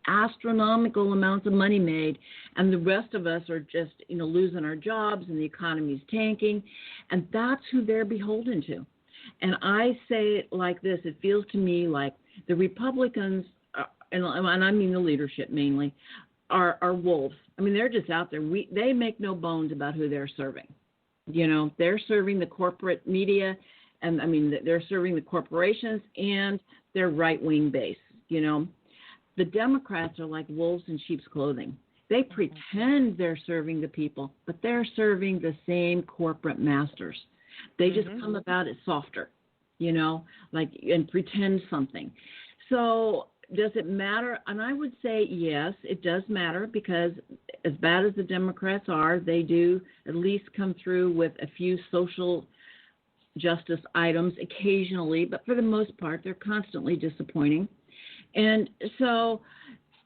astronomical amounts of money made, and the rest of us are just, losing our jobs, and the economy's tanking, and that's who they're beholden to. And I say it like this: it feels to me like the Republicans, and I mean the leadership mainly, are wolves. I mean, they're just out there. They make no bones about who they're serving. They're serving the corporate media, and I mean, they're serving the corporations and their right-wing base. The Democrats are like wolves in sheep's clothing. They pretend they're serving the people, but they're serving the same corporate masters. They just come about it softer, and pretend something. So does it matter? And I would say yes, it does matter, because as bad as the Democrats are, they do at least come through with a few social justice items occasionally, but for the most part, they're constantly disappointing. And so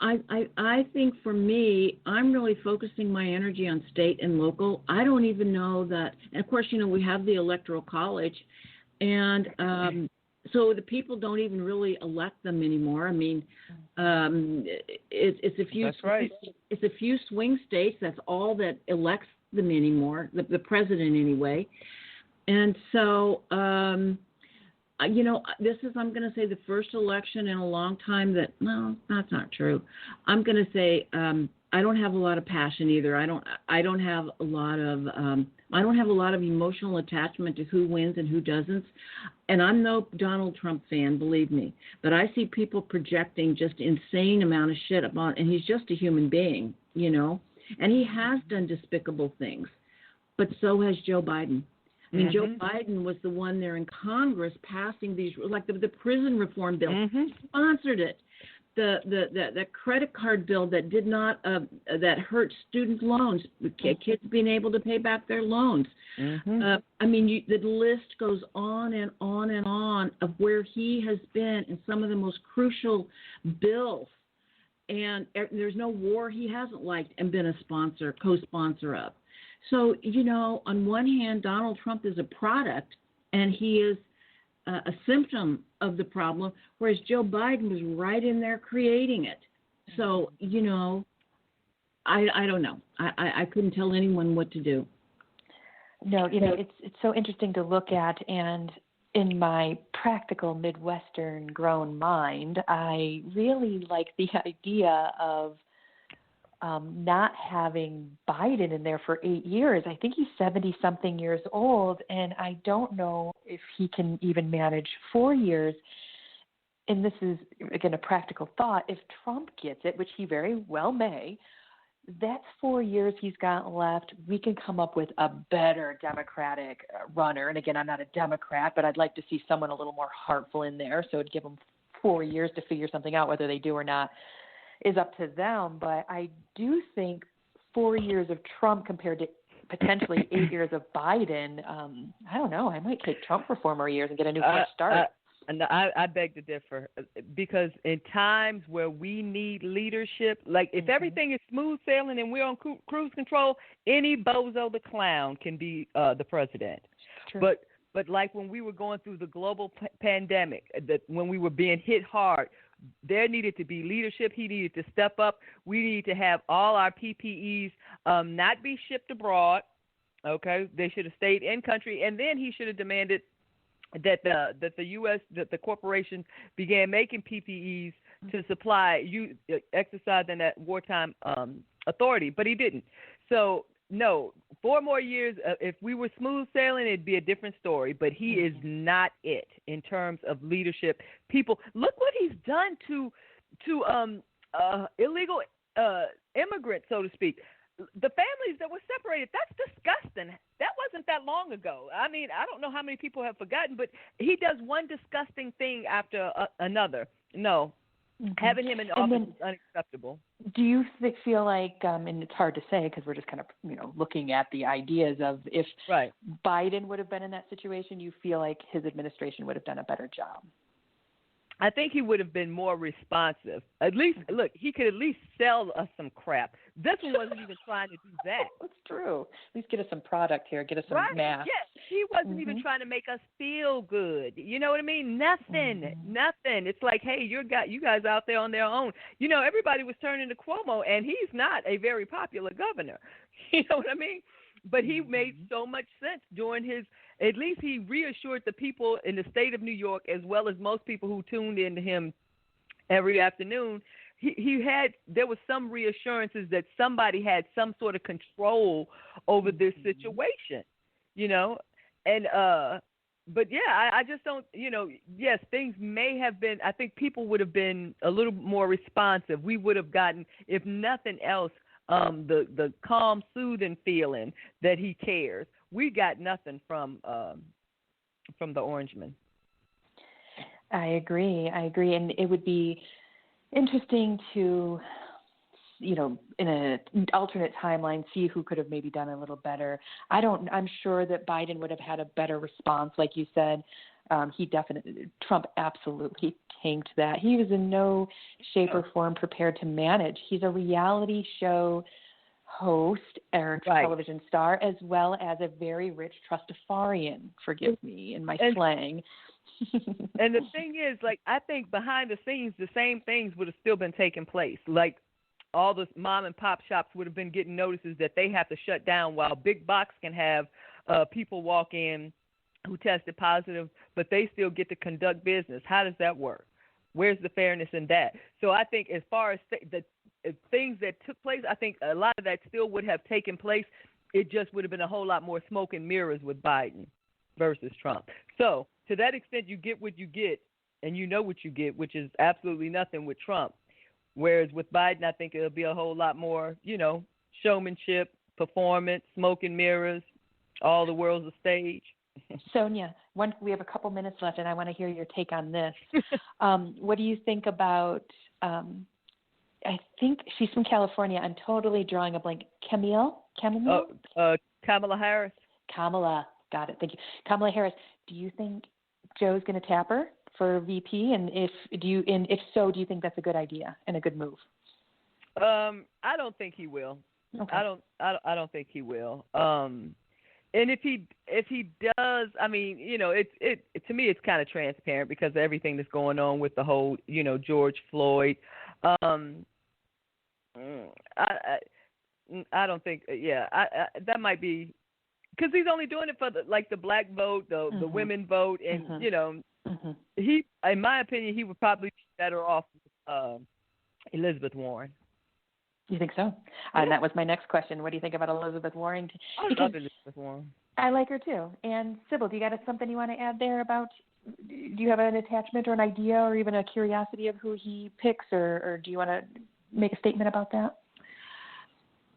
I think for me, I'm really focusing my energy on state and local. I don't even know that, and of course, we have the Electoral College, and so the people don't even really elect them anymore. I mean, it's a few. That's right. It's a few swing states. That's all that elects them anymore. The president anyway. And so, this is, I'm going to say, the first election in a long time that, no, that's not true. I'm going to say I don't have a lot of passion either. I don't have a lot of emotional attachment to who wins and who doesn't. And I'm no Donald Trump fan, believe me. But I see people projecting just insane amount of shit about, and he's just a human being, and he has done despicable things. But so has Joe Biden. I mean, Joe Biden was the one there in Congress passing these, like the prison reform bill. He sponsored it. The credit card bill that did not that hurt student loans, kids being able to pay back their loans. I mean, the list goes on and on and on of where he has been in some of the most crucial bills. And there's no war he hasn't liked and been a co-sponsor of. So, on one hand, Donald Trump is a product, and he is a symptom of the problem, whereas Joe Biden was right in there creating it. So, I don't know. I couldn't tell anyone what to do. No, it's so interesting to look at, and in my practical Midwestern grown mind, I really like the idea of not having Biden in there for 8 years. I think he's 70-something years old, and I don't know if he can even manage 4 years. And this is, again, a practical thought. If Trump gets it, which he very well may, that's 4 years he's got left. We can come up with a better Democratic runner. And again, I'm not a Democrat, but I'd like to see someone a little more heartful in there. So it'd give them 4 years to figure something out. Whether they do or not is up to them. But I do think 4 years of Trump compared to potentially 8 years of Biden, I don't know. I might take Trump for 4 more years and get a new fresh start. I beg to differ, because in times where we need leadership, like if everything is smooth sailing and we're on cruise control, any bozo the clown can be the president. True. But like when we were going through the global pandemic, when we were being hit hard, there needed to be leadership. He needed to step up. We need to have all our PPEs not be shipped abroad. Okay, they should have stayed in country, and then he should have demanded that the U.S. that the corporations began making PPEs to supply you exercising that wartime authority, but he didn't. So no, 4 more years. If we were smooth sailing, it'd be a different story. But he is not it in terms of leadership. People, look what he's done to illegal immigrants, so to speak. The families that were separated, that's disgusting. That wasn't that long ago. I mean, I don't know how many people have forgotten, but he does one disgusting thing after another. No, having him in office is unacceptable. Do you feel like, and it's hard to say because we're just kind of, looking at the ideas of if Biden would have been in that situation, you feel like his administration would have done a better job? I think he would have been more responsive. At least, look, he could at least sell us some crap. This one wasn't even trying to do that. That's true. At least get us some product here. Get us some masks. Yes, he wasn't even trying to make us feel good. You know what I mean? Nothing. It's like, hey, you guys out there on their own. Everybody was turning to Cuomo, and he's not a very popular governor. You know what I mean? But he made so much sense during his, at least he reassured the people in the state of New York, as well as most people who tuned in to him every afternoon. There was some reassurances that somebody had some sort of control over this situation, and, but yeah, I just don't, yes, things may have been, I think people would have been a little more responsive. We would have gotten, if nothing else, the calm, soothing feeling that he cares. We got nothing from the Orangeman. I agree, and it would be interesting to, in an alternate timeline, see who could have maybe done a little better. I'm sure that Biden would have had a better response, like you said. Trump absolutely tanked that. He was in no shape or form prepared to manage. He's a reality show host or television star, as well as a very rich Trustafarian, forgive me in my slang. And the thing is, I think behind the scenes, the same things would have still been taking place. Like, all the mom and pop shops would have been getting notices that they have to shut down, while big box can have people walk in who tested positive, but they still get to conduct business. How does that work? Where's the fairness in that? So I think as far as the things that took place, I think a lot of that still would have taken place. It just would have been a whole lot more smoke and mirrors with Biden versus Trump. So to that extent, you get what you get, and you know what you get, which is absolutely nothing with Trump. Whereas with Biden, I think it'll be a whole lot more, showmanship, performance, smoke and mirrors, all the world's a stage. Sonia, we have a couple minutes left, and I want to hear your take on this. What do you think about, I think she's from California. I'm totally drawing a blank. Kamala Harris. Kamala, got it. Thank you. Kamala Harris, do you think Joe's going to tap her for VP? And if so, do you think that's a good idea and a good move? I don't think he will. Okay. I don't think he will. And if he does, I mean, it to me it's kind of transparent because of everything that's going on with the whole, George Floyd. I don't think, that might be because he's only doing it for the black vote, the women vote, and he, in my opinion, he would probably be better off with Elizabeth Warren. You think so? And that was my next question. What do you think about Elizabeth Warren? I love Elizabeth Warren. I like her too. And Sibyl, do you got something you want to add there about? Do you have an attachment or an idea or even a curiosity of who he picks, or do you want to make a statement about that?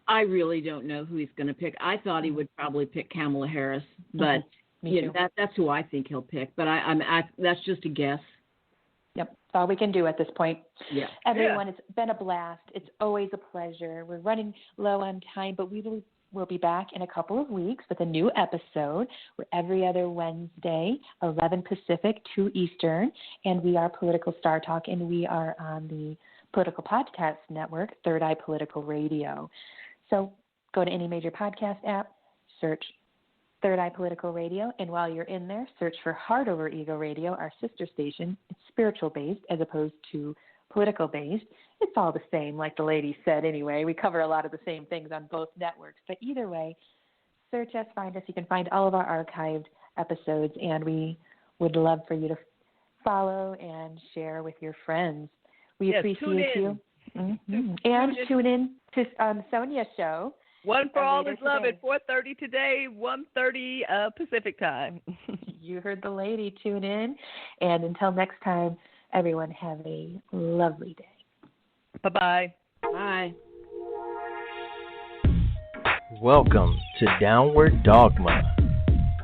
I really don't know who he's going to pick. I thought he would probably pick Kamala Harris, but that's who I think he'll pick. But that's just a guess. Yep, that's all we can do at this point. Yeah. Everyone, It's been a blast. It's always a pleasure. We're running low on time, but we'll be back in a couple of weeks with a new episode. We're every other Wednesday, 11 Pacific, 2 Eastern, and we are Political Star Talk, and we are on the Political Podcast Network, Third Eye Political Radio. So go to any major podcast app, search Third Eye Political Radio, and while you're in there, search for Heart Over Ego Radio, our sister station. It's spiritual-based as opposed to political-based. It's all the same, like the lady said anyway. We cover a lot of the same things on both networks. But either way, search us, find us. You can find all of our archived episodes, and we would love for you to follow and share with your friends. We appreciate you. Mm-hmm. And tune in to Sonia's show. One for All is Love at 4:30 today, 1:30 Pacific time. You heard the lady. Tune in. And until next time, everyone have a lovely day. Bye-bye. Bye. Welcome to Downward Dogma,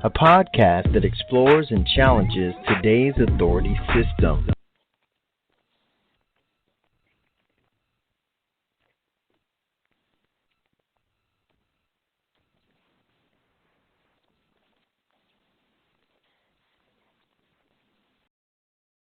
a podcast that explores and challenges today's authority system.